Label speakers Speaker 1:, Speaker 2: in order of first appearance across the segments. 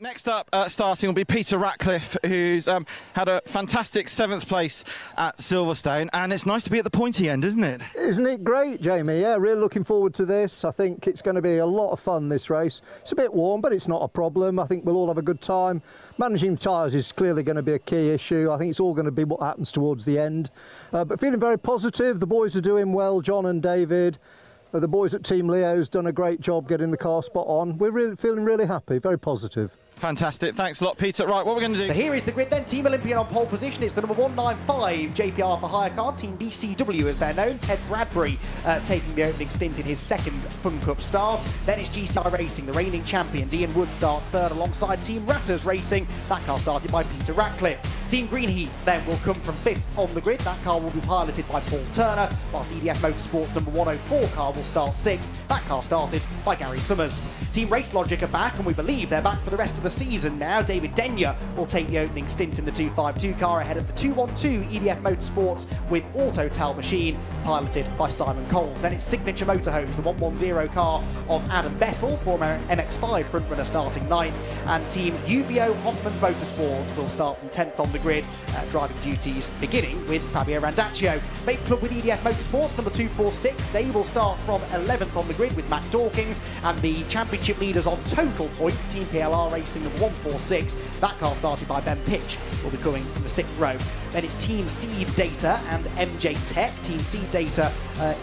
Speaker 1: Next up, starting will be Peter Ratcliff, who's had a fantastic 7th place at Silverstone, and it's nice to be at the pointy end, isn't it?
Speaker 2: Isn't it great, Jamie? Yeah, really looking forward to this. I think it's going to be a lot of fun, this race. It's a bit warm, but it's not a problem. I think we'll all have a good time. Managing the tyres is clearly going to be a key issue. I think it's all going to be what happens towards the end. But feeling very positive. The boys are doing well, John and David. The boys at Team Leo's done a great job getting the car spot on. We're really feeling really happy, very positive.
Speaker 1: Fantastic. Thanks a lot, Peter. Right, what we're going to do...
Speaker 3: So here is the grid then. Team Olympian on pole position. It's the number 195 JPR for hire car. Team BCW, as they're known. Ted Bradbury taking the opening stint in his 2nd Fun Cup start. Then it's GCI Racing, the reigning champions. Ian Wood starts 3rd alongside Team Ratters Racing. That car started by Peter Ratcliff. Team Greenheath then will come from 5th on the grid. That car will be piloted by Paul Turner, whilst EDF Motorsports number 104 car will start 6th. That car started by Gary Summers. Team Race Logic are back, and we believe they're back for the rest of the season now. David Denyer will take the opening stint in the 252 car ahead of the 212 EDF Motorsports with Auto Tal Machine, piloted by Simon Coles. Then it's Signature Motorhomes, the 110 car of Adam Bessel, former MX5 frontrunner, starting 9th. And Team UVO Hoffman's Motorsport will start from 10th on the grid, driving duties beginning with Fabio Randaccio. Mate Club with EDF Motorsports, number 246, they will start from 11th on the grid with Matt Dawkins. And the championship leaders on total points, Team PLR Racing, number 146, that car started by Ben Pitch, will be coming from the 6th row. Then it's Team Seed Data and MJ Tech. Team Seed Data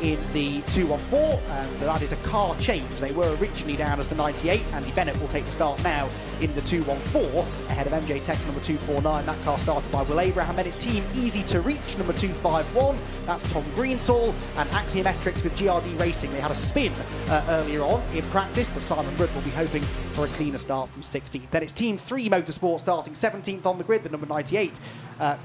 Speaker 3: in the 214, and that is a car change. They were originally down as the 98. Andy Bennett will take the start now in the 214 ahead of MJ Tech number 249. That car started by Will Abraham. Then it's Team Easy to Reach number 251. That's Tom Greensall and Axiometrics with GRD Racing. They had a spin earlier on in practice, but Simon Rudd will be hoping for a cleaner start from 16th. Then it's Team 3 Motorsport starting 17th on the grid, the number 98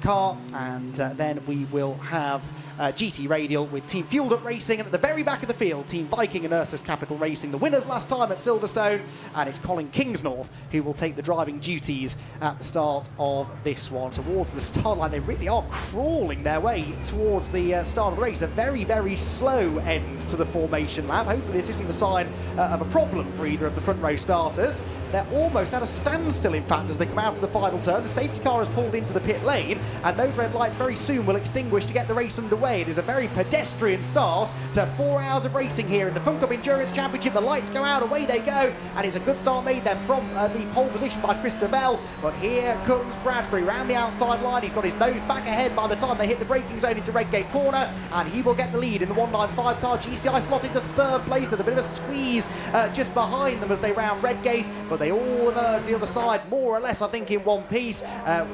Speaker 3: car, and then we will have GT Radial with Team Fueled Up Racing, and at the very back of the field, Team Viking and Ursus Capital Racing, the winners last time at Silverstone, and it's Colin Kingsnorth who will take the driving duties at the start of this one. Towards the start line, they really are crawling their way towards the start of the race. A very, very slow end to the formation lap. Hopefully this isn't the sign of a problem for either of the front row starters. They're almost at a standstill, in fact, as they come out of the final turn. The safety car has pulled into the pit lane, and those red lights very soon will extinguish to get the race underway. It is a very pedestrian start to 4 hours of racing here in the Fun Cup Endurance Championship. The lights go out, away they go, and it's a good start made then from the pole position by Chris Devell. But here comes Bradbury round the outside line. He's got his nose back ahead by the time they hit the braking zone into Redgate Corner, and he will get the lead in the 195 car. GCI slotted to 3rd place with a bit of a squeeze just behind them as they round Redgate, but they all emerge the other side, more or less, I think, in one piece,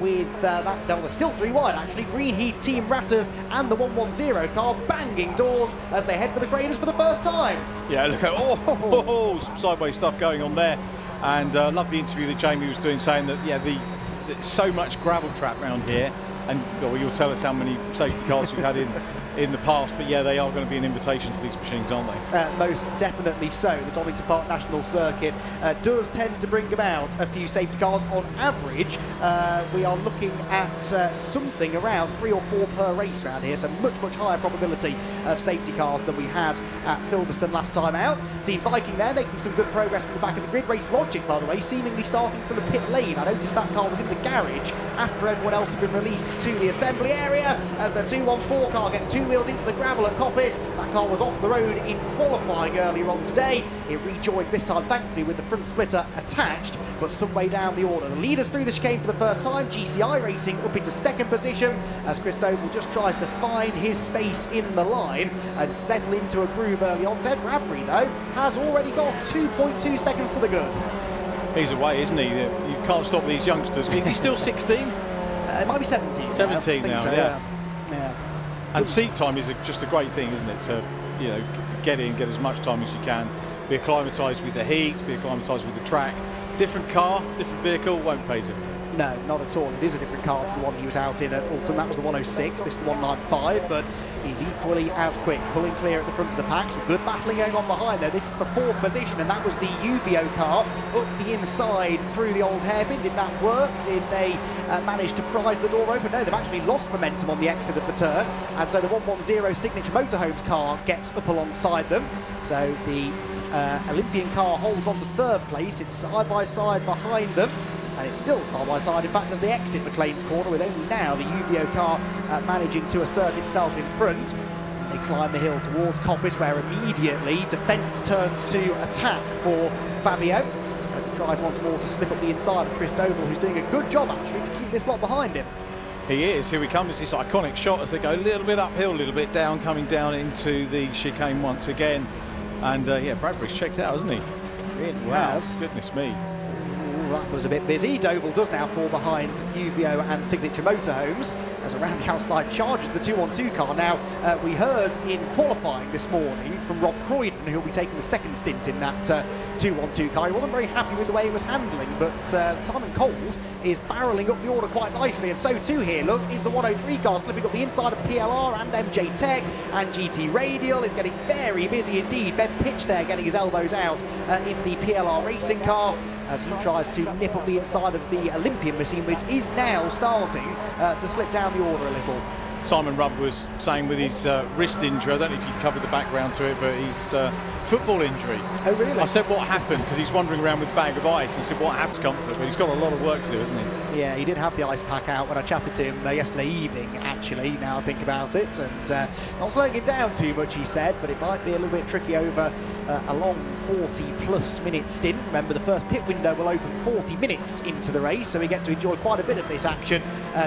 Speaker 3: with that. Well, they're still 3 wide, actually. Greenheath, Team Ratters, and the 110 car banging doors as they head for the graders for the first time.
Speaker 4: Yeah, look at some sideways stuff going on there, and love the interview that Jamie was doing, saying that there's so much gravel trap around here, and well, you'll tell us how many safety cars we've had in the past, but yeah, they are going to be an invitation to these machines, aren't they?
Speaker 3: Most definitely so. The Donington Park National Circuit does tend to bring about a few safety cars on average. We are looking at something around 3 or 4 per race around here, so much higher probability of safety cars than we had at Silverstone last time out. Team Viking there making some good progress from the back of the grid. Race Logic, by the way, seemingly starting from the pit lane. I noticed that car was in the garage after everyone else had been released to the assembly area as the 214 car gets 2 wheels into the gravel at Coppice. That car was off the road in qualifying earlier on today. It rejoins this time, thankfully, with the front splitter attached, but some way down the order. The leaders through the chicane for the first time. GCI Racing up into 2nd position as Chris Doble just tries to find his space in the line and settle into a groove early on. Ted Bradbury, though, has already got 2.2 seconds to the good.
Speaker 4: He's away, isn't he? You can't stop these youngsters. Is he still 16?
Speaker 3: It might be 17.
Speaker 4: 17 now,
Speaker 3: so,
Speaker 4: yeah. And seat time is just a great thing, isn't it? To get as much time as you can. Be acclimatised with the heat, be acclimatised with the track. Different car, different vehicle, won't phase him.
Speaker 3: No, not at all. It is a different car to the one he was out in at Alton. That was the 106, this is the 195, but he's equally as quick, pulling clear at the front of the pack. Some good battling going on behind there. This is for 4th position, and that was the UVO car up the inside through the old hairpin. Did that work? Did they manage to prise the door open? No, they've actually lost momentum on the exit of the turn, and so the 110 Signature Motorhomes car gets up alongside them. So the Olympian car holds on to third place. It's side by side behind them. And it's still side by side, in fact, as they exit McLean's corner, with only now the UVO car managing to assert itself in front. They climb the hill towards Coppis, where immediately defence turns to attack for Fabio, as he tries once more to slip up the inside of Chris Doval, who's doing a good job, actually, to keep this lot behind him.
Speaker 4: He is. Here we come. It's this iconic shot as they go a little bit uphill, a little bit down, coming down into the chicane once again. And yeah, Bradbury's checked out, hasn't he?
Speaker 3: Really
Speaker 4: Wow,
Speaker 3: has.
Speaker 4: goodness me.
Speaker 3: That was a bit busy. Doval does now fall behind UVO and Signature Motorhomes as around the outside charges the 2-on-2 car. Now, we heard in qualifying this morning from Rob Croydon, who'll be taking the second stint in that 2-on-2 car. He wasn't very happy with the way it was handling, but Simon Coles is barrelling up the order quite nicely, and so too here, look, is the 103 car slipping up the inside of PLR and MJ Tech, and GT Radial is getting very busy indeed. Ben Pitch there getting his elbows out in the PLR racing car, as he tries to nip up the inside of the Olympian machine, which is now starting to slip down the order a little.
Speaker 4: Simon Rubb was saying with his wrist injury, I don't know if you covered the background to it, but he's football injury.
Speaker 3: Oh, really?
Speaker 4: I said what happened, because he's wandering around with a bag of ice, and I said what happened to comfort, but he's got a lot of work to do, hasn't he?
Speaker 3: Yeah, he did have the ice pack out when I chatted to him yesterday evening, actually, now I think about it, and not slowing him down too much, he said, but it might be a little bit tricky over a long 40-plus minute stint. Remember, the first pit window will open 40 minutes into the race, so we get to enjoy quite a bit of this action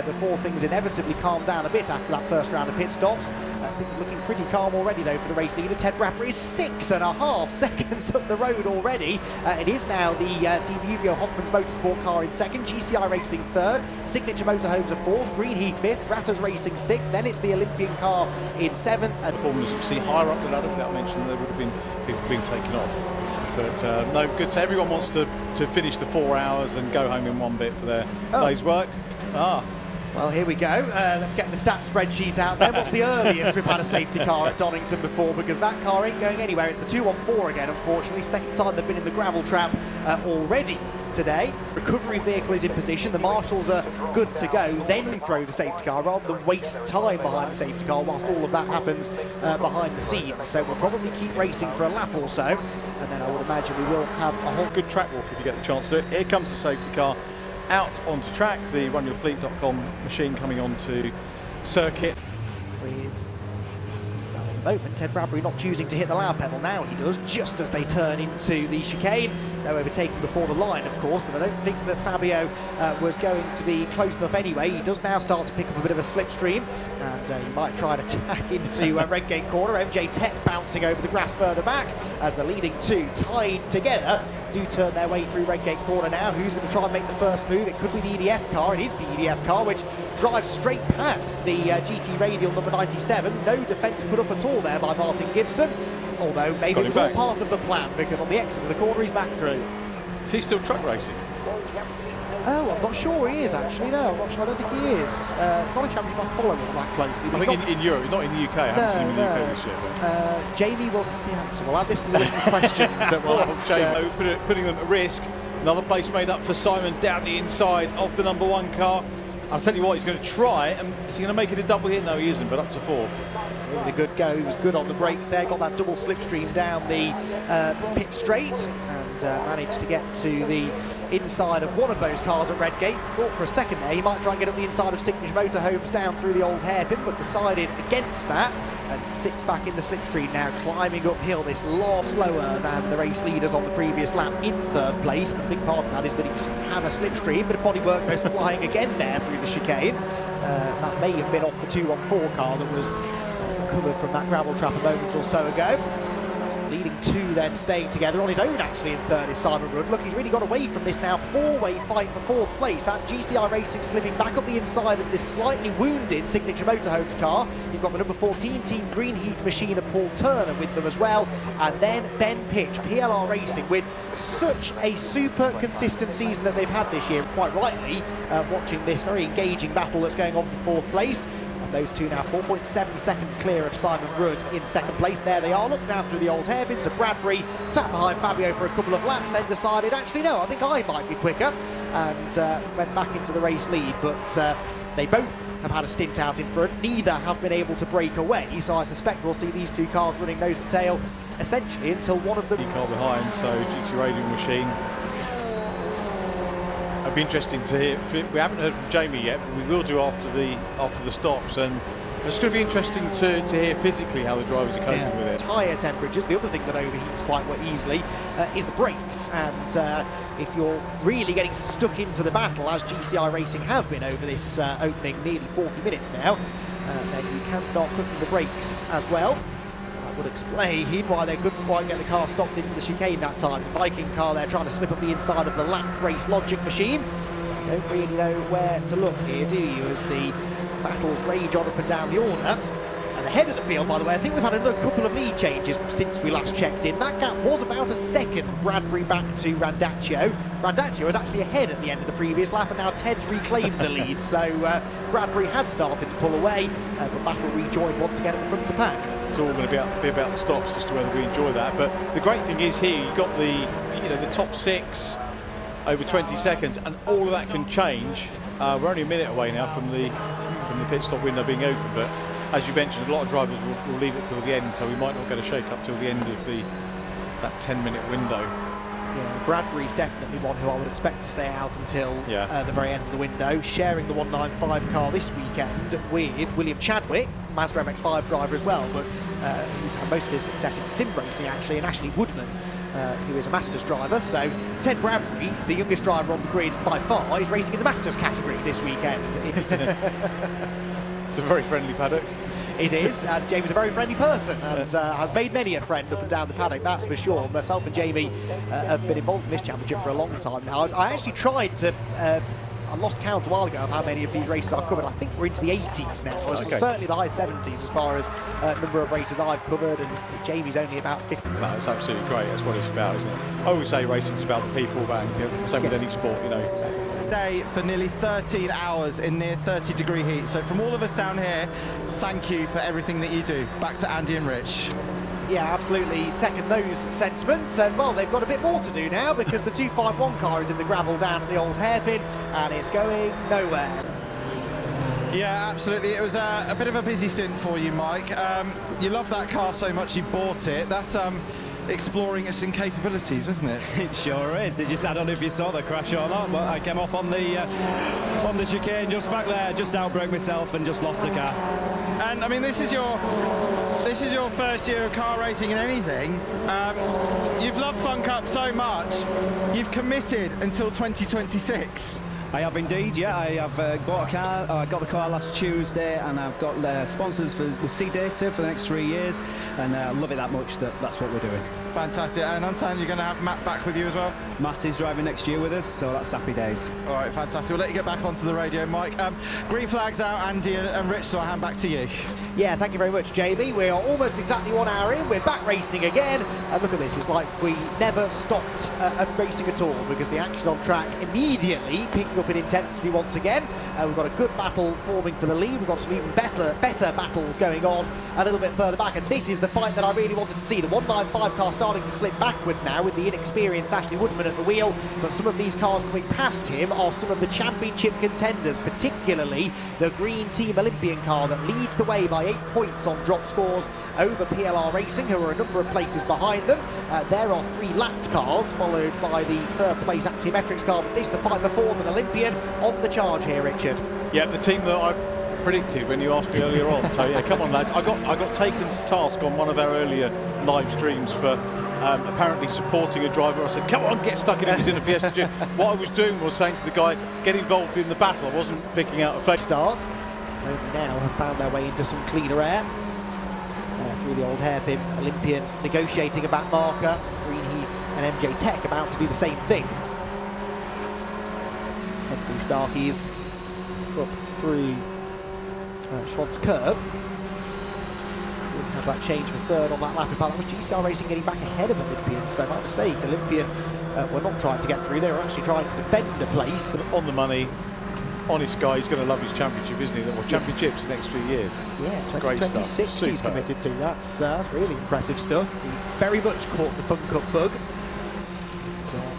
Speaker 3: before things inevitably calm down a bit after that first round of pit stops. Things looking pretty calm already, though, for the race leader. Ted Bradbury is 6.5 seconds up the road already. It is now the Team UVO Hoffman's Motorsport car in second, GCI Racing third, Signature Motorhomes are fourth, Greenheath fifth, Ratters Racing sixth, then it's the Olympian car in seventh. And
Speaker 4: Performers actually higher up the ladder, without mentioning there would have been people being taken off. But no, good. So everyone wants to finish the 4 hours and go home in one bit for their day's work.
Speaker 3: Well, here we go. Let's get the stats spreadsheet out then. What's the earliest we've had a safety car at Donington before? Because that car ain't going anywhere. It's the 2-on-4 again, unfortunately. Second time they've been in the gravel trap already today. Recovery vehicle is in position. The marshals are good to go. Then throw the safety car rather than waste time behind the safety car whilst all of that happens behind the scenes. So we'll probably keep racing for a lap or so. And then I would imagine we will have a whole
Speaker 4: good track walk if you get the chance to do it. Here comes the safety car out onto track, the runyourfleet.com machine coming onto circuit.
Speaker 3: With, well, at the moment, Ted Bradbury not choosing to hit the loud pedal. Now he does, just as they turn into the chicane. No overtaking before the line, of course, but I don't think that Fabio was going to be close enough anyway. He does now start to pick up a bit of a slipstream, and he might try to tack into Redgate corner. MJ Tech bouncing over the grass further back, as the leading two tied together do turn their way through Redgate corner now. Who's going to try and make the first move? It could be the EDF car. It is the EDF car, which drives straight past the GT Radial number 97. No defence put up at all there by Martin Gibson, although maybe it was all part of the plan, because on the exit of the corner he's back through.
Speaker 4: Is he still truck racing?
Speaker 3: Oh, I'm not sure he is, actually. No, I'm not sure. I don't think he is. Not a championship I follow him that closely.
Speaker 4: I think in Europe, not in the UK. I haven't seen him in the UK this year. But.
Speaker 3: Jamie will have the answer. We'll add this to the list of questions that we'll ask.
Speaker 4: Jamie, putting them at risk. Another place made up for Simon down the inside of the number one car. I'll tell you what, he's going to try. And is he going to make it a double hit? No, he isn't, but up to fourth.
Speaker 3: Really good go. He was good on the brakes there. Got that double slipstream down the pit straight, and managed to get to the inside of one of those cars at Redgate. Thought for a second there he might try and get up the inside of Signature Motorhomes down through the old hairpin, but decided against that and sits back in the slipstream now, climbing uphill this lot slower than the race leaders on the previous lap in third place. But a big part of that is that he doesn't have a slipstream, but a bodywork goes flying again there through the chicane. That may have been off the 2-on-4 car that was covered from that gravel trap a moment or so ago. Leading two then staying together on his own, actually, in third is Simon Rudd. Look, he's really got away from this now four-way fight for fourth place. That's GCI Racing slipping back up the inside of this slightly wounded Signature Motorhomes car. You've got the number 14 Team Greenheath machine of Paul Turner with them as well. And then Ben Pitch, PLR Racing, with such a super consistent season that they've had this year. Quite rightly, watching this very engaging battle that's going on for fourth place. Those two now 4.7 seconds clear of Simon Rudd in second place. There they are, looked down through the old hairpin. So Bradbury sat behind Fabio for a couple of laps, then decided, actually, no, I think I might be quicker, and went back into the race lead. But they both have had a stint out in front. Neither have been able to break away, so I suspect we'll see these two cars running nose to tail essentially until one of them...
Speaker 4: Car behind, so GT Radio Machine. It'd be interesting to hear. We haven't heard from Jamie yet, but we will do after the stops, and it's going to be interesting to hear physically how the drivers are coping with it.
Speaker 3: Tyre temperatures, the other thing that overheats quite easily is the brakes, and if you're really getting stuck into the battle, as GCI Racing have been over this opening nearly 40 minutes now, then you can start cooking the brakes as well. That would explain why they couldn't quite get the car stopped into the chicane that time. The Viking car there trying to slip up the inside of the lapped race logic machine. You don't really know where to look here, do you, as the battles rage on up and down the order. And the head of the field, by the way, I think we've had another couple of lead changes since we last checked in. That gap was about a second. Bradbury back to Randaccio. Randaccio was actually ahead at the end of the previous lap, and now Ted's reclaimed the lead. So Bradbury had started to pull away, but battle rejoined once again at the front of the pack.
Speaker 4: It's all going to be about the stops as to whether we enjoy that. But the great thing is here, you've got the top 6 over 20 seconds, and all of that can change. We're only a minute away now from the pit stop window being open, but as you mentioned, a lot of drivers will leave it till the end, so we might not get a shake-up till the end of that 10-minute window.
Speaker 3: Yeah, Bradbury's definitely one who I would expect to stay out until the very end of the window, sharing the 195 car this weekend with William Chadwick, Mazda MX-5 driver as well, but he's had most of his success in sim racing actually, and Ashley Woodman, who is a Masters driver. So Ted Bradbury, the youngest driver on the grid by far, is racing in the Masters category this weekend.
Speaker 4: It's a very friendly paddock.
Speaker 3: It is, and Jamie's a very friendly person and has made many a friend up and down the paddock, that's for sure. Myself and Jamie have been involved in this championship for a long time now. I actually tried to... I lost count a while ago of how many of these races I've covered. I think we're into the 80s now, or certainly the high 70s as far as number of races I've covered, and Jamie's only about 50.
Speaker 4: No, it's absolutely great. That's what it's about, isn't it? I always say racing's about the people, and same with any sport, you know.
Speaker 1: Day for nearly 13 hours in near 30-degree heat. So from all of us down here, thank you for everything that you do. Back to Andy and Rich.
Speaker 3: Yeah, absolutely second those sentiments, and well, they've got a bit more to do now because the 251 car is in the gravel down at the old hairpin and it's going nowhere.
Speaker 1: Yeah, absolutely. It was a bit of a busy stint for you, Mike. You love that car so much you bought it. That's exploring its incapabilities, isn't it?
Speaker 5: It sure is. I don't know if you saw the crash or not, but I came off on the chicane just back there, just outbraked myself and just lost the car.
Speaker 1: And I mean, this is your first year of car racing in anything. You've loved Fun Cup so much, you've committed until 2026.
Speaker 5: I have indeed, yeah. I have bought a car. I got the car last Tuesday, and I've got sponsors with C Data for the next 3 years, and I love it that much that that's what we're doing.
Speaker 1: Fantastic. And I understand you're going to have Matt back with you as well?
Speaker 5: Matt is driving next year with us, so that's happy days.
Speaker 1: All right, fantastic. We'll let you get back onto the radio, Mike. Green flags out, Andy and Rich, so I'll hand back to you.
Speaker 3: Yeah, thank you very much, Jamie. We are almost exactly 1 hour in. We're back racing again. And look at this. It's like we never stopped racing at all because the action on track immediately picking up in intensity once again. We've got a good battle forming for the lead. We've got some even better battles going on a little bit further back. And this is the fight that I really wanted to see. The 195 car starting to slip backwards now with the inexperienced Ashley Woodman at the wheel. But some of these cars coming past him are some of the championship contenders, particularly the Green Team Olympian car that leads the way by 8 points on drop scores over PLR Racing, who are a number of places behind them. There are 3 lapped cars, followed by the 3rd place Axiometrics car, but this the fight for 4th and Olympian on the charge here, Richard.
Speaker 4: Yeah, the team that I predicted when you asked me earlier on. So yeah, come on lads. I got taken to task on one of our earlier live streams for apparently supporting a driver. I said, come on, get stuck in. He was in a Fiesta Gym. What I was doing was saying to the guy, get involved in the battle. I wasn't picking out a fake
Speaker 3: start. Only now have found their way into some cleaner air. Through the old hairpin, Olympian negotiating a back marker. Greenheath and MJ Tech about to do the same thing. Head through Starkeys, up through Schwann's curve. Didn't have that change for 3rd on that lap. In fact, that was G-Star Racing getting back ahead of Olympian, so by mistake, Olympian were not trying to get through, they were actually trying to defend a place.
Speaker 4: On the money, honest guy, he's going to love his championship, isn't he? Or championships the next few years.
Speaker 3: Yeah, 2026 he's committed to. That's really impressive stuff. He's very much caught the Fun Cup bug.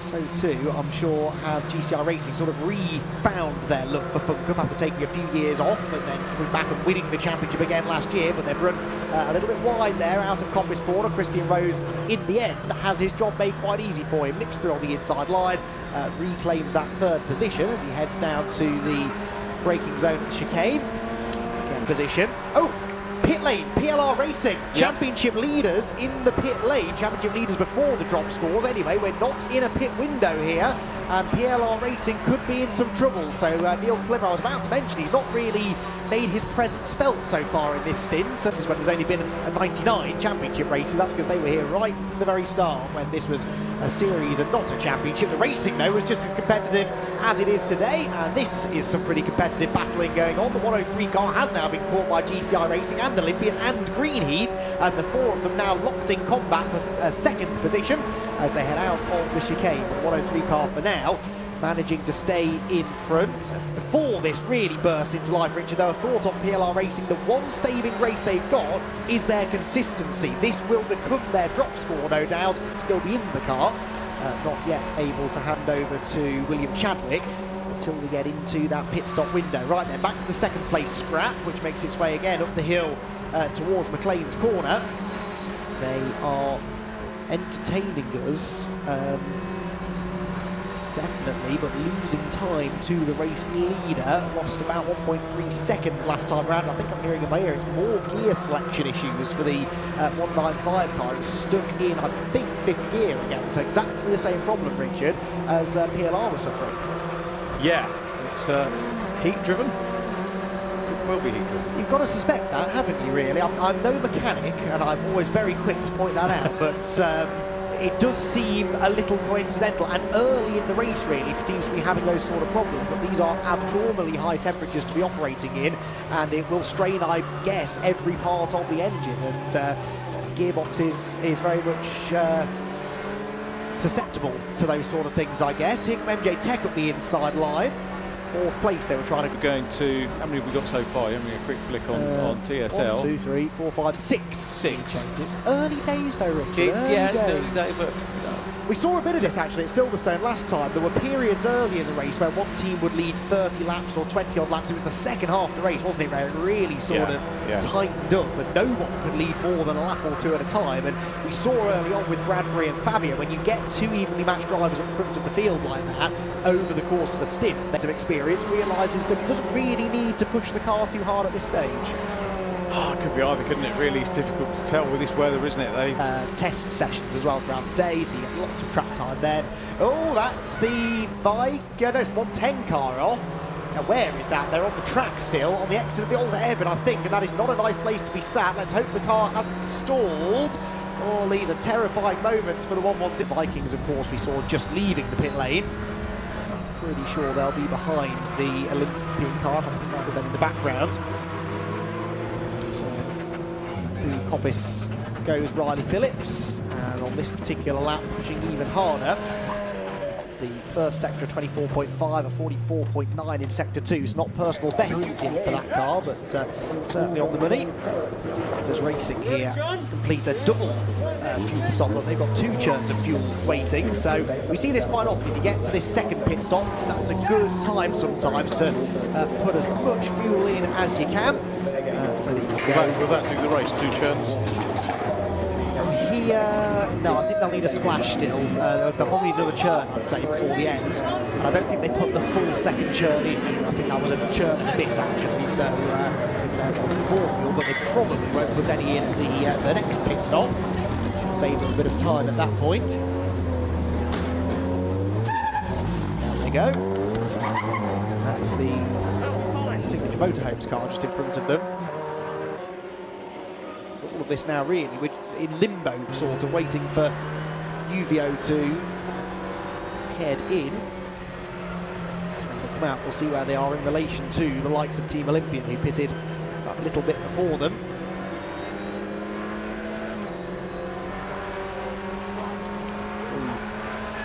Speaker 3: so too, I'm sure, have GCI Racing sort of re-found their love for Fun Cup after taking a few years off and then coming back and winning the championship again last year, but they've run a little bit wide there out of Compass Corner. Christian Rose, in the end, has his job made quite easy for him. Nips through on the inside line, reclaims that third position as he heads down to the braking zone at the chicane. Again, position. Oh! Pit lane, PLR Racing, championship leaders in the pit lane, championship leaders before the drop scores. Anyway, we're not in a pit window here, and PLR Racing could be in some trouble. So Neil Glimmer, I was about to mention, he's not really made his presence felt so far in this stint. This is when there's only been a 99 championship races. That's because they were here right from the very start when this was a series and not a championship. The racing, though, was just as competitive as it is today, and this is some pretty competitive battling going on. The 103 car has now been caught by GCI Racing and Olympian and Greenheath, and the four of them now locked in combat for a second position as they head out on the chicane. The 103 car for now managing to stay in front. Before this really bursts into life, Richard, though, a thought on PLR Racing, the one saving grace they've got is their consistency. This will become their drop score, no doubt. Still be in the car, not yet able to hand over to William Chadwick until we get into that pit stop window. Right then, back to the second place scrap, which makes its way again up the hill towards McLean's corner. They are entertaining us, definitely, but losing time to the race leader. Lost about 1.3 seconds last time round. I think I'm hearing in my ear it's more gear selection issues for the 195 car. It was stuck in, I think, 5th gear again. So exactly the same problem, Richard, as PLR was suffering.
Speaker 4: Yeah, it's heat driven. It will be heat driven.
Speaker 3: You've got to suspect that, haven't you, really? I'm no mechanic, and I'm always very quick to point that out, but it does seem a little coincidental and early in the race, really, for teams to be having those sort of problems. But these are abnormally high temperatures to be operating in, and it will strain, I guess, every part of the engine. And gearbox is very much susceptible to those sort of things, I guess. Here come MJ Tech up the inside line. 4th place they were trying to...
Speaker 4: We're going to... How many have we got so far? Having a quick flick on TSL.
Speaker 3: 1, 2, 3, 4, 5, 6.
Speaker 4: 6.
Speaker 3: Changes. Early days, though, Richard.
Speaker 4: It's early days, but...
Speaker 3: We saw a bit of this actually at Silverstone last time. There were periods early in the race where one team would lead 30 laps or 20 odd laps. It was the second half of the race, wasn't it, where it really sort of tightened up, and no one could lead more than a lap or two at a time. And we saw early on with Bradbury and Fabio, when you get two evenly matched drivers at the front of the field like that over the course of a stint, there's some experience, realises that it doesn't really need to push the car too hard at this stage.
Speaker 4: Oh, it could be either, couldn't it? Really, it's difficult to tell with this weather, isn't it? They
Speaker 3: test sessions as well throughout the day, so you get lots of track time then. Oh, that's the bike. No, it's 110 car off. Now, where is that? They're on the track still, on the exit of the old Airburn, I think, and that is not a nice place to be sat. Let's hope the car hasn't stalled. Oh, these are terrifying moments for the 110 Vikings, of course, we saw just leaving the pit lane. I'm pretty sure they'll be behind the Olympian car. I think that was them in the background. So through Coppice goes Riley Phillips, and on this particular lap pushing even harder. The first sector 24.5, a 44.9 in sector 2. It's not personal bests yet for that car, but certainly on the money. As Racing here complete a double fuel stop. Look, they've got 2 churns of fuel waiting, so we see this quite often. You get to this second pit stop, that's a good time sometimes to put as much fuel in as you can. So that you go.
Speaker 4: Will that do the race, 2 churns?
Speaker 3: From here, no, I think they'll need a splash still. They'll probably need another churn, I'd say, before the end. And I don't think they put the full second churn in either. I think that was a churn and a bit, actually. So they'll need more fuel, but they probably won't put any in at the next pit stop. Should save them a bit of time at that point. There they go. That's the Signature Motorhomes car just in front of them. All of this now really, which is in limbo, sort of waiting for UVO to head in. When they come out, we'll see where they are in relation to the likes of Team Olympian, who pitted a little bit before them.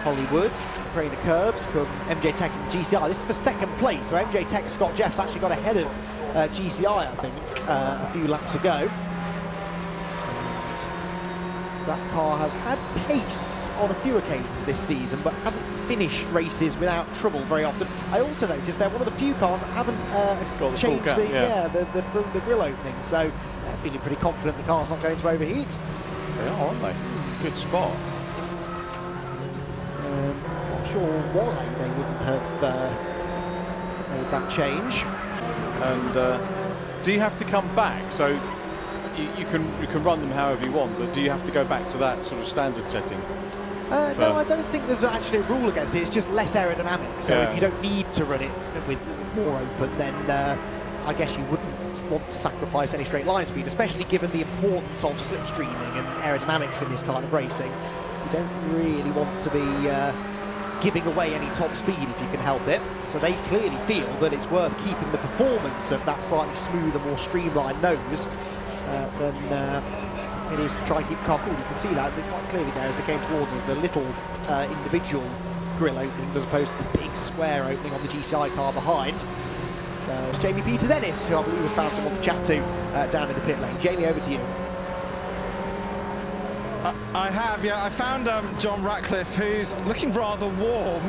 Speaker 3: Hollywood, Craner Curves, come MJ Tech and GCI. This is for second place, so MJ Tech Scott Jeffs actually got ahead of GCI, I think, a few laps ago. That car has had pace on a few occasions this season, but hasn't finished races without trouble very often. I also noticed they're one of the few cars that haven't changed the grill opening, so they're feeling pretty confident the car's not going to overheat.
Speaker 4: They are, aren't they? Good spot.
Speaker 3: Not sure why they wouldn't have made that change.
Speaker 4: And do you have to come back? So you can run them however you want, but do you have to go back to that sort of standard setting?
Speaker 3: No, I don't think there's actually a rule against it. It's just less aerodynamic. So if you don't need to run it with more open, then I guess you wouldn't want to sacrifice any straight line speed, especially given the importance of slipstreaming and aerodynamics in this kind of racing. You don't really want to be giving away any top speed if you can help it. So they clearly feel that it's worth keeping the performance of that slightly smoother, more streamlined nose than it is to try and keep the car cool. You can see that quite clearly there as they came towards us, the little individual grille openings as opposed to the big square opening on the GCI car behind. So it's Jamie Peters-Ennis, who I believe was found someone to chat to down in the pit lane. Jamie, over to you.
Speaker 1: I have, yeah. I found John Ratcliff, who's looking rather warm.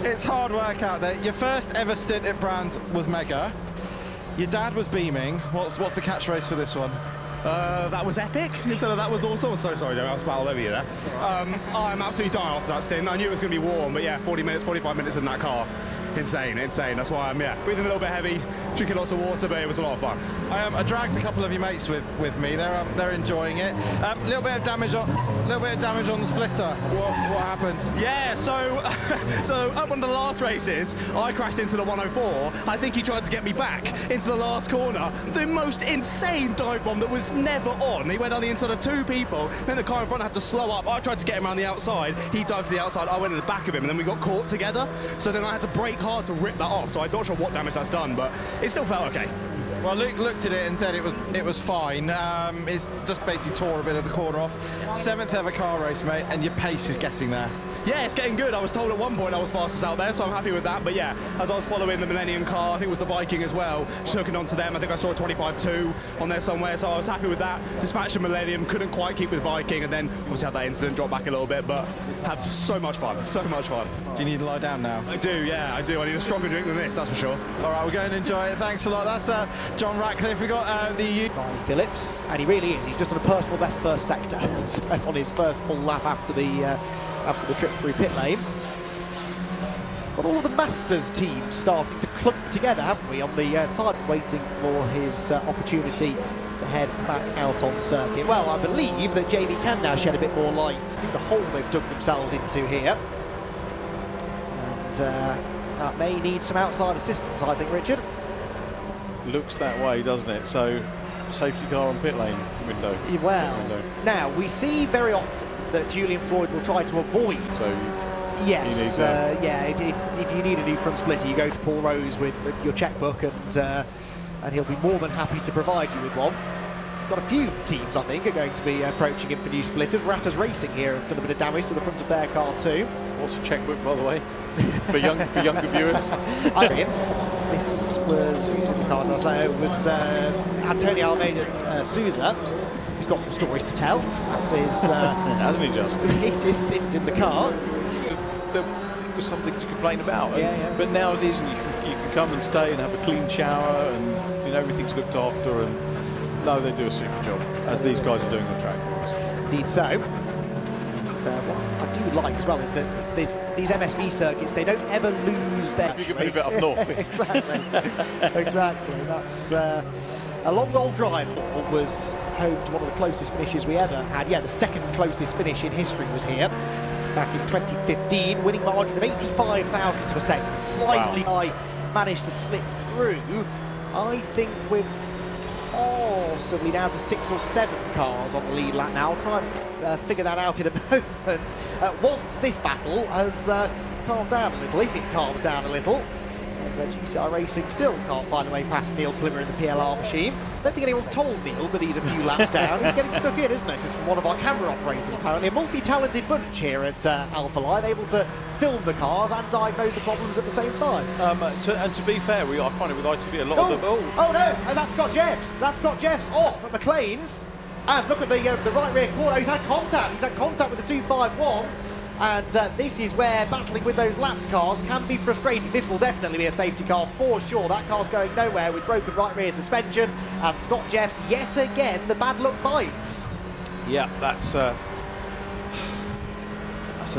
Speaker 1: It's hard work out there. Your first ever stint at Brands was mega. Your dad was beaming. What's the catchphrase for this one?
Speaker 6: That was epic. Instead of that was awesome. I'm so sorry, Joe. I was all over you there. I'm absolutely dying after that stint. I knew it was going to be warm, but yeah, 40 minutes, 45 minutes in that car. Insane. That's why I'm breathing a little bit heavy, drinking lots of water, but it was a lot of fun.
Speaker 1: I dragged a couple of your mates with me. They're enjoying it. A little bit of damage on the splitter. What happened?
Speaker 6: Yeah, so up on the last races, I crashed into the 104. I think he tried to get me back into the last corner. The most insane dive bomb that was never on. He went on the inside of two people. Then the car in front had to slow up. I tried to get him around the outside. He dived to the outside. I went in the back of him, and then we got caught together. So then I had to brake hard to rip that off. So I'm not sure what damage that's done, but it still felt okay.
Speaker 1: Well, Luke looked at it and said it was fine. It's just basically tore a bit of the corner off. 7th ever car race, mate, and your pace is getting there.
Speaker 6: Yeah, it's getting good. I was told at one point I was fastest out there, so I'm happy with that. But yeah, as I was following the Millennium car, I think it was the Viking as well, just hooking onto them. I think I saw a 25.2 on there somewhere, so I was happy with that. Dispatched the Millennium, couldn't quite keep with Viking, and then obviously had that incident, dropped back a little bit, but had so much fun, so much fun.
Speaker 1: Do you need to lie down now?
Speaker 6: I do, yeah, I do. I need a stronger drink than this, that's for sure.
Speaker 1: All right, we'll go and enjoy it. Thanks a lot. That's John Ratcliff. We got the
Speaker 3: Barney Phillips, and he really is. He's just on a personal best first sector on his first full lap after the trip through pit lane. Got all of the Masters teams starting to clump together, haven't we, on the tyre, waiting for his opportunity to head back out on circuit. Well, I believe that Jamie can now shed a bit more light to the hole they've dug themselves into here. And that may need some outside assistance, I think, Richard.
Speaker 4: Looks that way, doesn't it? So, safety car on pit lane window.
Speaker 3: Well, now, we see very often that Julian Floyd will try to avoid.
Speaker 4: So
Speaker 3: yes, yeah. If you need a new front splitter, you go to Paul Rose with your checkbook, and he'll be more than happy to provide you with one. Got a few teams, I think, are going to be approaching him for new splitters. Ratters Racing here have done a bit of damage to the front of their car too.
Speaker 4: What's a checkbook, by the way, for younger viewers?
Speaker 3: I mean, this was who's in the car? I say it was Antonio Almeida Souza. He's got some stories to tell after his
Speaker 4: hasn't he just
Speaker 3: latest stint in the car.
Speaker 4: There was something to complain about,
Speaker 3: yeah.
Speaker 4: But nowadays you can come and stay and have a clean shower, and everything's looked after. And no, they do a super job, as these guys are doing on track for us.
Speaker 3: Indeed so. And what I do like as well is that these MSV circuits, they don't ever lose their.
Speaker 4: You can move it up north.
Speaker 3: Exactly. Exactly. That's a long old drive. It was home to one of the closest finishes we ever had. Yeah, the second closest finish in history was here back in 2015, winning margin of 85 thousandths of a second. Slightly high, managed to slip through. I think we're possibly down to 6 or 7 cars on the lead lap now. I'll try and figure that out in a moment. Once this battle has calmed down a little, if it calms down a little, as GCI Racing still can't find a way past Neil Plymmer in the PLR machine. I don't think anyone told Neil that he's a few laps down. He's getting stuck in, isn't it? This is from one of our camera operators, apparently. A multi-talented bunch here at Alpha Line, able to film the cars and diagnose the problems at the same time.
Speaker 4: And to be fair, I find it with ITV a lot of them.
Speaker 3: Oh no, and that's Scott Jeffs. That's Scott Jeffs off at McLean's. And look at the right rear corner. He's had contact. He's had contact with the 251. And this is where battling with those lapped cars can be frustrating. This will definitely be a safety car for sure. That car's going nowhere with broken right rear suspension. And Scott Jeffs, yet again, the bad luck bites.
Speaker 4: Yeah, that's a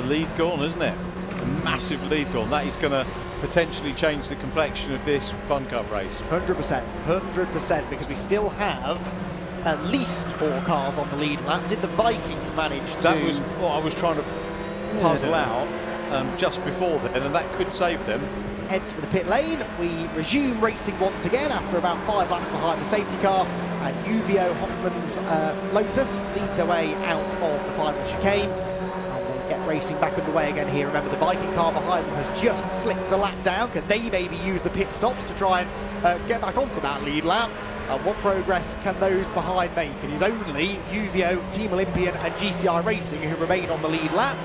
Speaker 4: lead gone, isn't it? A massive lead gone. That is going to potentially change the complexion of this Fun Cup race.
Speaker 3: 100%, 100%, because we still have at least 4 cars on the lead lap. Did the Vikings manage to...
Speaker 4: That was what I was trying to puzzle out just before then, and that could save them.
Speaker 3: Heads for the pit lane. We resume racing once again after about 5 laps behind the safety car, and Uvio Hoffman's Lotus lead their way out of the final chicane. Get racing back underway again here. Remember, the Viking car behind them has just slipped a lap down. Can they maybe use the pit stops to try and get back onto that lead lap? What progress can those behind make? It is only Uvio, Team Olympian and GCI Racing who remain on the lead lap.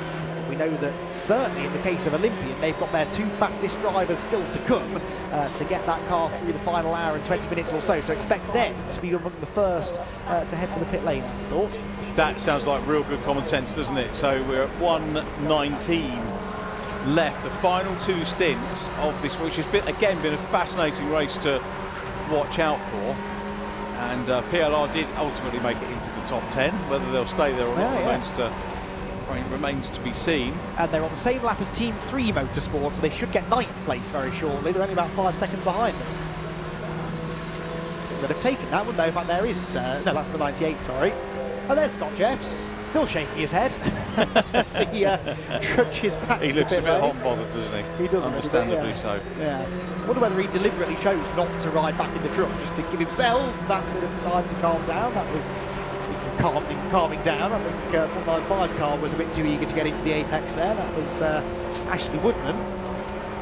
Speaker 3: We know that certainly in the case of Olympian, they've got their 2 fastest drivers still to come to get that car through the final hour and 20 minutes or so. So expect them to be among the first to head for the pit lane, I thought.
Speaker 4: That sounds like real good common sense, doesn't it? So we're at 1:19 left, the final 2 stints of this, which has been a fascinating race to watch out for. And PLR did ultimately make it into the top 10. Whether they'll stay there or not remains to be seen.
Speaker 3: And they're on the same lap as Team 3 Motorsport, so they should get 9th place very shortly. They're only about 5 seconds behind them. They'd have taken that, wouldn't they? In fact, there is... no, that's the 98, sorry. Oh, there's Scott Jeffs, still shaking his head as he trudges back.
Speaker 4: He looks a bit hot and bothered, doesn't he?
Speaker 3: He does,
Speaker 4: understandably so.
Speaker 3: Yeah. I wonder whether he deliberately chose not to ride back in the truck, just to give himself that bit of time to calm down. That was, speaking of calming down, I think 195 car was a bit too eager to get into the apex there. That was Ashley Woodman.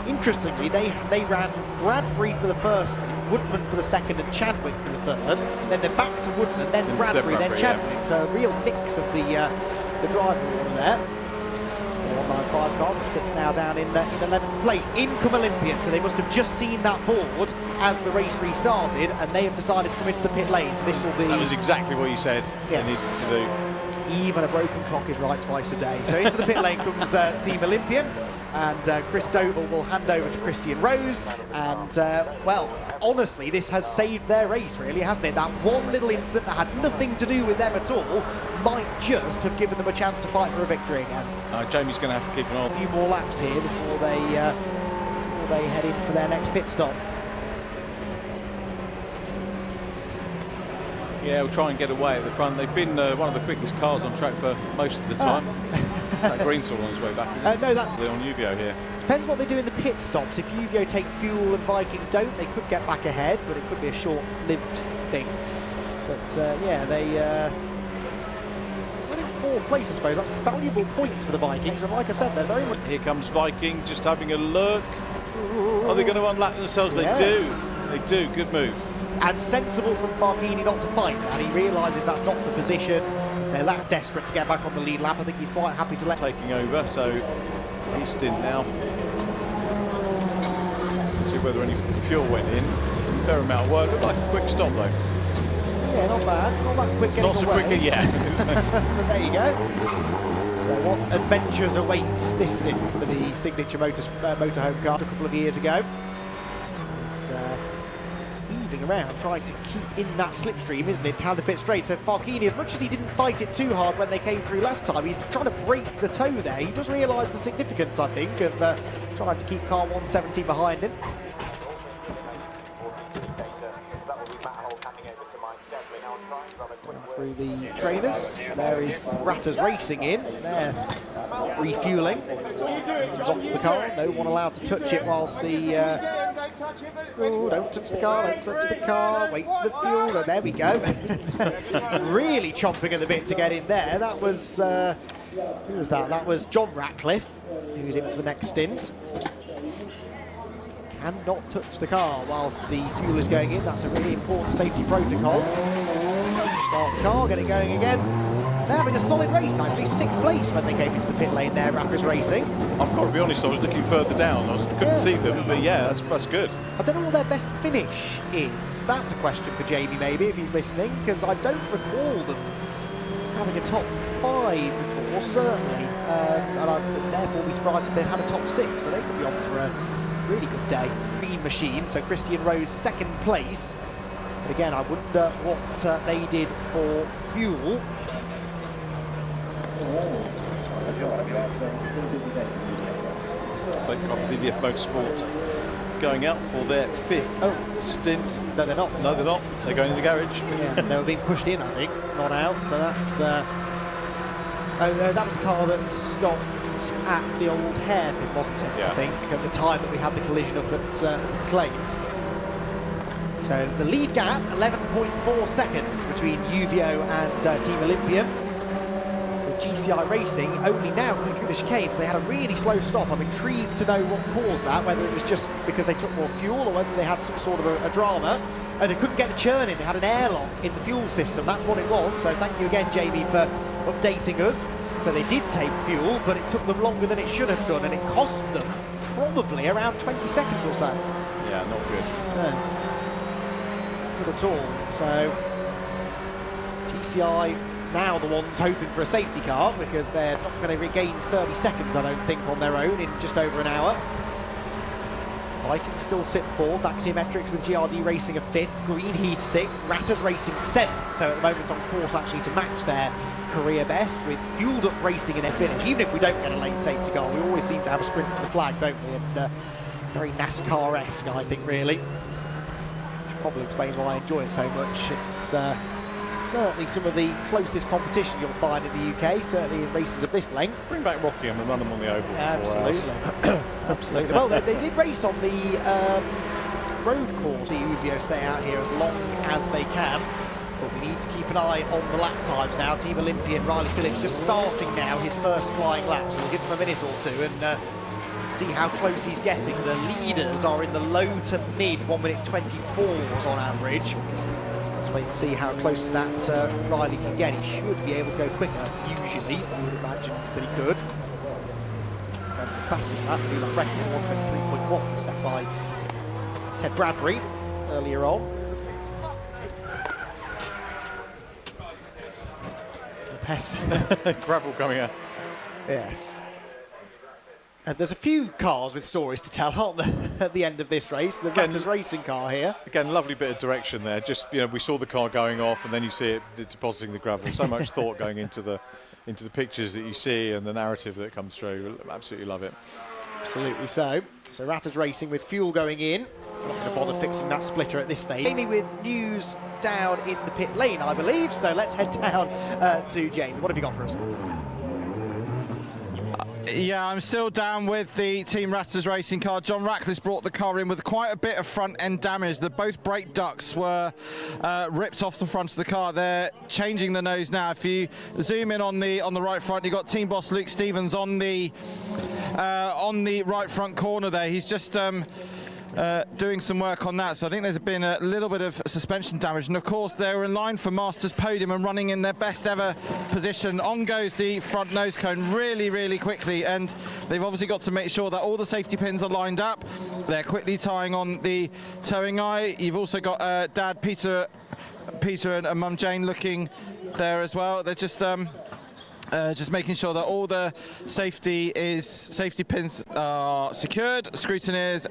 Speaker 3: Interestingly, they ran Bradbury for the first, Woodman for the second, and Chadwick for the third. Then they're back to Woodman, then Bradbury, then Chadwick. Yeah. So a real mix of the driver order there. The 195 car sits now down in 11th place. In come Olympian, so they must have just seen that board as the race restarted, and they have decided to come into the pit lane. So this will be... That
Speaker 4: was exactly what you said they needed to do.
Speaker 3: Even a broken clock is right twice a day. So into the pit lane comes Team Olympian. And Chris Doble will hand over to Christian Rose. And, well, honestly, this has saved their race, really, hasn't it? That one little incident that had nothing to do with them at all might just have given them a chance to fight for a victory again.
Speaker 4: Jamie's going to have to keep an eye on.
Speaker 3: A few more laps here before they head in for their next pit stop.
Speaker 4: Yeah, we'll try and get away at the front. They've been one of the quickest cars on track for most of the time. Is that Greenhill on his way back, is it?
Speaker 3: No, that's...
Speaker 4: on Uvio here.
Speaker 3: Depends what they do in the pit stops. If Uvio take fuel and Viking don't, they could get back ahead, but it could be a short-lived thing. But, yeah, they... went in 4th place, I suppose. That's valuable points for the Vikings, and like I said, they're very much...
Speaker 4: Here comes Viking, just having a look. Are they going to unlap themselves?
Speaker 3: Yes.
Speaker 4: They do. They do. Good move.
Speaker 3: And sensible from Farfini not to fight that. He realises that's not the position. They're that desperate to get back on the lead lap. I think he's quite happy to let...
Speaker 4: Taking over, so he's stint now. Let's see whether any fuel went in. Fair amount of work. Looked like a quick stop, though.
Speaker 3: Yeah, not bad. Not that quick getting
Speaker 4: Not so quick, yeah.
Speaker 3: But there you go. So what adventures await this stint for the signature motorhome car a couple of years ago. It's weaving around, trying to keep in that slipstream, isn't it, to have the pit straight. So Farfini, as much as he didn't fight it too hard when they came through last time, he's trying to break the toe there. He does realise the significance, I think, of trying to keep car 170 behind him. Through the trainers, there is Ratters racing in. They're refuelling. He's off the car, no one allowed to touch it whilst the... oh, don't touch the car, don't touch the car, wait for the fuel, and there we go. Really chomping at the bit to get in there. That was... who was that? That was John Ratcliff, who's in for the next stint. Cannot touch the car whilst the fuel is going in. That's a really important safety protocol. Start the car, get it going again. They're having a solid race, actually. 6th place when they came into the pit lane there, Raptors Racing.
Speaker 4: I've got to be honest, I was looking further down. I couldn't see them, but yeah, that's good.
Speaker 3: I don't know what their best finish is. That's a question for Jamie, maybe, if he's listening, because I don't recall them having a top 5 before, certainly. And I'd therefore be surprised if they'd had a top 6, so they could be on for a really good day. Green machine, so Christian Rose 2nd place. But again, I wonder what they did for fuel.
Speaker 4: Both clubs, BBF Motorsport, going out for their 5th stint.
Speaker 3: No, they're not.
Speaker 4: No, they're not. They're going to the garage.
Speaker 3: Yeah, they were being pushed in, I think, not out. So that's. That was the car that stopped at the old hairpin, wasn't it?
Speaker 4: Yeah.
Speaker 3: I think at the time that we had the collision up at Claims. So the lead gap, 11.4 seconds between Uvio and Team Olympian. With GCI Racing only now coming through the chicane, so they had a really slow stop. I'm intrigued to know what caused that, whether it was just because they took more fuel or whether they had some sort of a drama. They couldn't get the churn in, they had an airlock in the fuel system, that's what it was. So thank you again, Jamie, for updating us. So they did take fuel, but it took them longer than it should have done, and it cost them probably around 20 seconds or so.
Speaker 4: Yeah, not good.
Speaker 3: No. Good at all. So GCI now the ones hoping for a safety car, because they're not going to regain 30 seconds, I don't think, on their own in just over an hour. Vikings still sit 4th, Axiometrics with GRD Racing a 5th, Greenheath 6th, Ratters Racing 7th, so at the moment on course actually to match their career best, with Fueled Up Racing in their finish. Even if we don't get a late safety car, we always seem to have a sprint for the flag, don't we? And very NASCAR-esque, I think, really. Which probably explains why I enjoy it so much. It's certainly some of the closest competition you'll find in the UK, certainly in races of this length.
Speaker 4: Bring back Rockingham and run them on the oval.
Speaker 3: Absolutely. Absolutely. Well, they did race on the road course. The Uvio stay out here as long as they can. But we need to keep an eye on the lap times now. Team Olympian Riley Phillips just starting now his first flying lap. So we'll give him a minute or two and see how close he's getting. The leaders are in the low to mid 1 minute 24s on average. Let's wait and see how close to that Riley can get. He should be able to go quicker, usually. I would imagine that he could. The fastest lap would be like record 123.1 set by Ted Bradbury earlier on.
Speaker 4: Gravel coming out.
Speaker 3: Yes. And there's a few cars with stories to tell, aren't there, at the end of this race? The Ratters Racing car here.
Speaker 4: Again, lovely bit of direction there. Just, you know, we saw the car going off and then you see it depositing the gravel. So much thought going into the pictures that you see and the narrative that comes through. Absolutely love it.
Speaker 3: Absolutely so. So Ratters Racing with fuel going in. We're not going to bother fixing that splitter at this stage. Jamie with news down in the pit lane, I believe. So let's head down to Jamie. What have you got for us?
Speaker 1: Yeah, I'm still down with the Team Ratters Racing car. John Ratcliff brought the car in with quite a bit of front-end damage. Both brake ducts were ripped off the front of the car. They're changing the nose now. If you zoom in on the right front, you've got team boss Luke Stevens on the right front corner there. He's just doing some work on that, so I think there's been a little bit of suspension damage, and of course they were in line for Masters podium and running in their best ever position. On goes the front nose cone really quickly, and they've obviously got to make sure that all the safety pins are lined up. They're quickly tying on the towing eye. You've also got Dad Peter and Mum Jane looking there as well. They're just making sure that all the safety pins are secured. Scrutineers,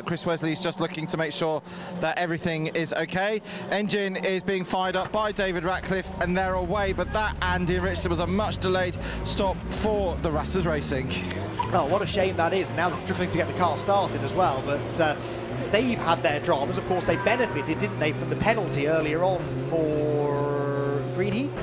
Speaker 1: Chris Wesley's just looking to make sure that everything is okay. Engine is being fired up by David Ratcliff and they're away, but that, Andy and Rich, was a much delayed stop for the Ratters Racing.
Speaker 3: Oh, what a shame that is. Now they're struggling to get the car started as well, but they've had their dramas. Of course, they benefited, didn't they, from the penalty earlier on for Greenheath?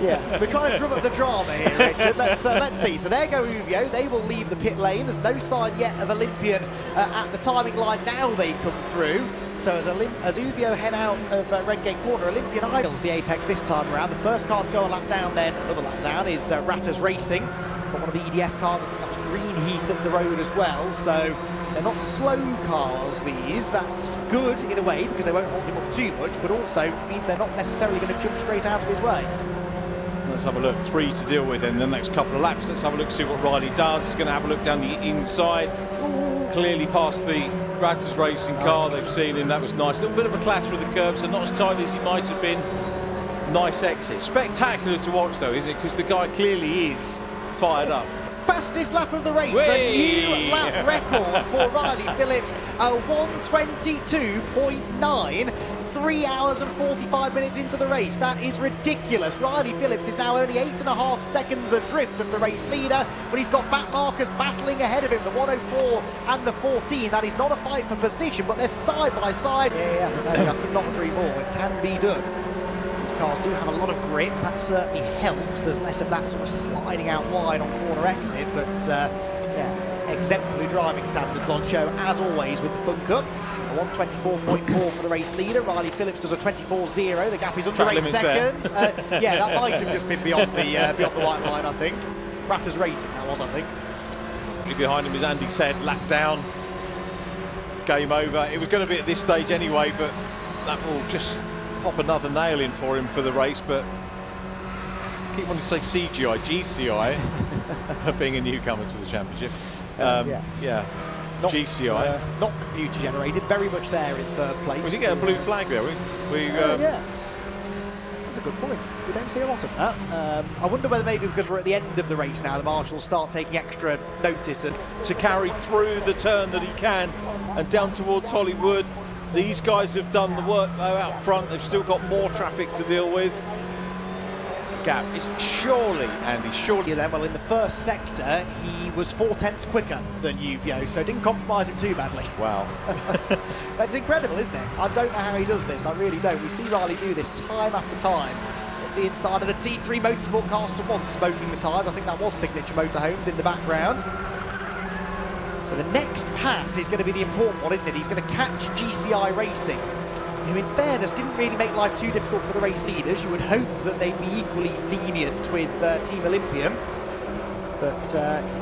Speaker 3: Yeah, so we're trying to drum up the drama here, Richard. Let's see. So there go Uvio. They will leave the pit lane. There's no sign yet of Olympian at the timing line. Now they come through. So as Uvio head out of Redgate Corner, Olympian idles the apex this time around. The first car to go a lap down, then another lap down, is Ratters Racing. Got one of the EDF cars. I think that's Greenheath up the road as well. So they're not slow cars, these. That's good in a way because they won't hold him up too much, but also means they're not necessarily going to jump straight out of his way.
Speaker 4: Let's have a look. 3 to deal with in the next couple of laps. Let's have a look, see what Riley does. He's going to have a look down the inside. Clearly past the Ratters Racing car. They've seen him. That was nice. A little bit of a clash with the curb, so not as tight as he might have been. Nice exit. Spectacular to watch though, isn't it? Because the guy clearly is fired up.
Speaker 3: Fastest lap of the race, a new lap record for Riley Phillips, a 1:22.9, 3 hours and 45 minutes into the race. That is ridiculous. Riley Phillips is now only 8.5 seconds adrift of the race leader, but he's got back markers battling ahead of him, the 1:04 and the 14. That is not a fight for position, but they're side by side. Yes, I could not agree more. It can be done. Cars do have a lot of grip, that certainly helps. There's less of that sort of sliding out wide on corner exit, but yeah, exemplary driving standards on show as always with the Fun Cup. A 1:24.4 for the race leader. Riley Phillips does a 24.0. The gap is under 8 seconds. Yeah, that might have just been beyond the white line, I think. Ratters Racing that was, I think.
Speaker 4: Behind him, as Andy said, lap down, game over. It was going to be at this stage anyway, but that will just pop another nail in for him for the race. But I keep wanting to say CGI, GCI, being a newcomer to the championship.
Speaker 3: Yes.
Speaker 4: Yeah,
Speaker 3: Not,
Speaker 4: GCI.
Speaker 3: Not computer generated, very much there in third place.
Speaker 4: We did get a blue flag there.
Speaker 3: Yes. That's a good point. We don't see a lot of that. I wonder whether maybe because we're at the end of the race now, the marshals start taking extra notice and
Speaker 4: to carry through the turn that he can and down towards Hollywood. These guys have done the work though out front. They've still got more traffic to deal with. The gap is surely, Andy, surely.
Speaker 3: Then, well, in the first sector, he was 4/10 quicker than Uvio, so didn't compromise him too badly.
Speaker 4: Wow.
Speaker 3: That's incredible, isn't it? I don't know how he does this. I really don't. We see Riley do this time after time. At the inside of the T3 Motorsport car, someone's smoking the tyres. I think that was Signature Motorhomes in the background. So the next pass is going to be the important one, isn't it? He's going to catch GCI Racing, who in fairness didn't really make life too difficult for the race leaders. You would hope that they'd be equally lenient with Team Olympian, but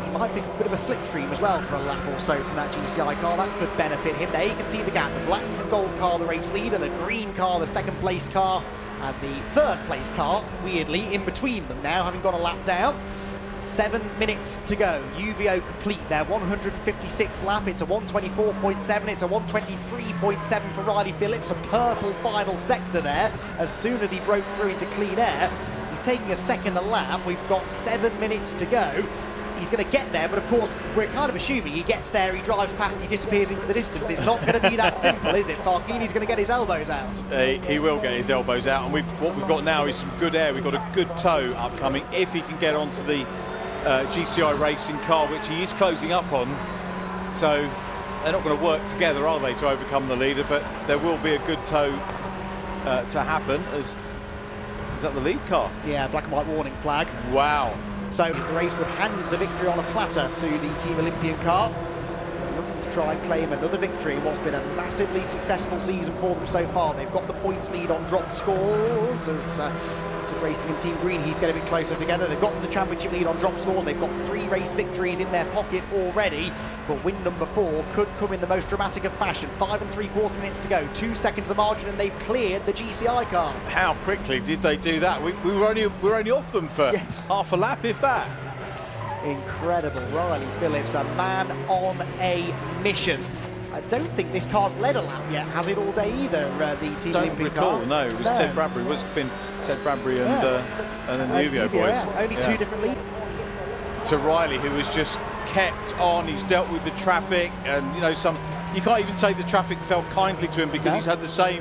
Speaker 3: he might pick a bit of a slipstream as well for a lap or so from that GCI car. That could benefit him. There you can see the gap. The black and gold car, the race leader, the green car, the second place car, and the third place car, weirdly, in between them now, having gone a lap down. 7 minutes to go. Uvio complete their 156th lap. It's a 1:24.7. It's a 1:23.7 for Riley Phillips. A purple final sector there. As soon as he broke through into clean air, he's taking a second a lap. We've got 7 minutes to go. He's going to get there, but of course, we're kind of assuming he gets there, he drives past, he disappears into the distance. It's not going to be that simple, is it? Farghini's going to get his elbows out.
Speaker 4: He will get his elbows out, and what we've got now is some good air. We've got a good tow upcoming if he can get onto the GCI Racing car, which he is closing up on. So they're not going to work together, are they, to overcome the leader? But there will be a good tow to happen. Is that the lead car?
Speaker 3: Yeah, black and white warning flag.
Speaker 4: Wow.
Speaker 3: So the race would hand the victory on a platter to the Team Olympian car. Looking to try and claim another victory in what's been a massively successful season for them so far. They've got the points lead on dropped scores as Racing and Team Greenheath get a bit closer together. They've got the championship lead on drop scores. They've got 3 race victories in their pocket already, but win number 4 could come in the most dramatic of fashion. 5 3/4 minutes to go, 2 seconds the margin, and they've cleared the GCI car.
Speaker 4: How quickly did they do that? We were only off them for half a lap, if that.
Speaker 3: Incredible. Riley Phillips, a man on a mission. I don't think this car's led a lap yet, has it, all day either, the Team Olympian car?
Speaker 4: No, it was Ted Bradbury. It's been Ted Bradbury and then the Uvio boys.
Speaker 3: Yeah. Only 2 different leads.
Speaker 4: To Riley, who has just kept on. He's dealt with the traffic, and you can't even say the traffic felt kindly to him because he's had the same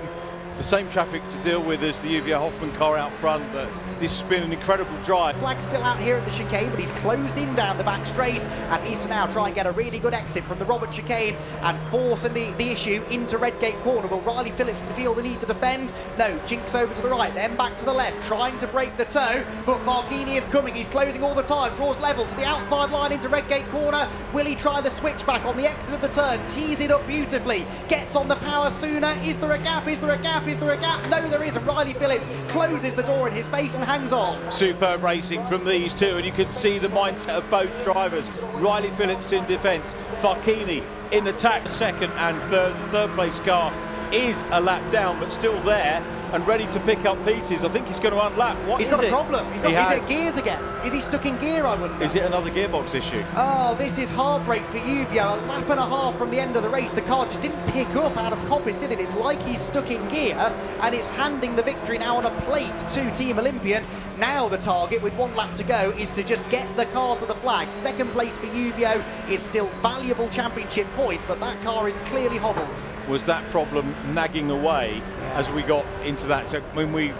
Speaker 4: traffic to deal with as the Uvio Hoffman car out front. But this has been an incredible drive.
Speaker 3: Flag's still out here at the chicane, but he's closed in down the back straight and needs to now try and get a really good exit from the Robert chicane and force the issue into Redgate corner. Will Riley Phillips feel the need to defend? No, jinks over to the right, then back to the left, trying to break the toe, but Farghini is coming. He's closing all the time, draws level to the outside line into Redgate corner. Will he try the switchback on the exit of the turn? Tees it up beautifully, gets on the power sooner. Is there a gap? Is there a gap? Is there a gap? No, there isn't. Riley Phillips closes the door in his face and hangs on.
Speaker 4: Superb racing from these two, and you can see the mindset of both drivers. Riley Phillips in defence, Farghini in attack. Second and third place car is a lap down, but still there. and ready to pick up pieces. I think he's going to unlap. What
Speaker 3: He's
Speaker 4: is
Speaker 3: got a
Speaker 4: it?
Speaker 3: problem. Is it gears again? Is he stuck in gear, I wonder?
Speaker 4: Is it another gearbox issue?
Speaker 3: Oh, this is heartbreak for Uvio. A lap and a half from the end of the race. The car just didn't pick up out of coppice, did it? It's like he's stuck in gear, and it's handing the victory now on a plate to Team Olympian. Now the target, with 1 lap to go, is to just get the car to the flag. Second place for Uvio. It's still valuable championship points, but that car is clearly hobbled.
Speaker 4: Was that problem nagging away as we got into that? So when we,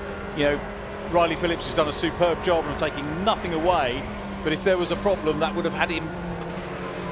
Speaker 4: Riley Phillips has done a superb job of taking nothing away, but if there was a problem, that would have had him.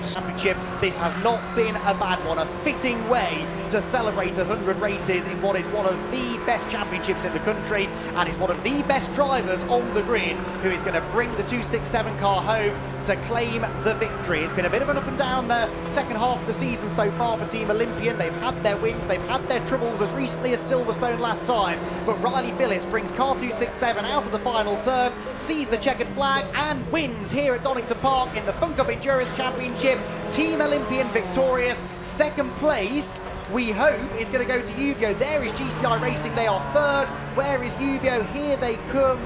Speaker 3: Championship, this has not been a bad one. A fitting way to celebrate 100 races in what is one of the best championships in the country, and it's one of the best drivers on the grid who is going to bring the 267 car home to claim the victory. It's been a bit of an up and down second half of the season so far for Team Olympian. They've had their wins, they've had their troubles as recently as Silverstone last time, but Riley Phillips brings car 267 out of the final turn, sees the checkered flag and wins here at Donington Park in the Fun Cup Endurance Championship. Team Olympian victorious. Second place, we hope, is going to go to Uvio. There is GCI Racing, they are third. Where is Uvio? Here they come.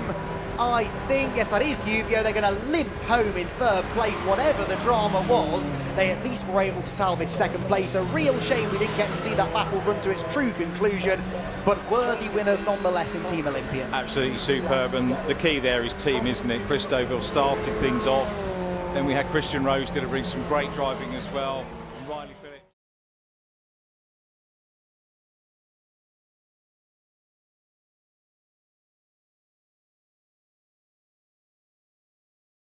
Speaker 3: I think, yes, that is Uvio. They're going to limp home in third place, whatever the drama was. They at least were able to salvage second place. A real shame we didn't get to see that battle run to its true conclusion, but worthy winners nonetheless in Team Olympian.
Speaker 4: Absolutely superb, and the key there is team, isn't it? Chris Deauville started things off. Then we had Christian Rose delivering some great driving as well. And Riley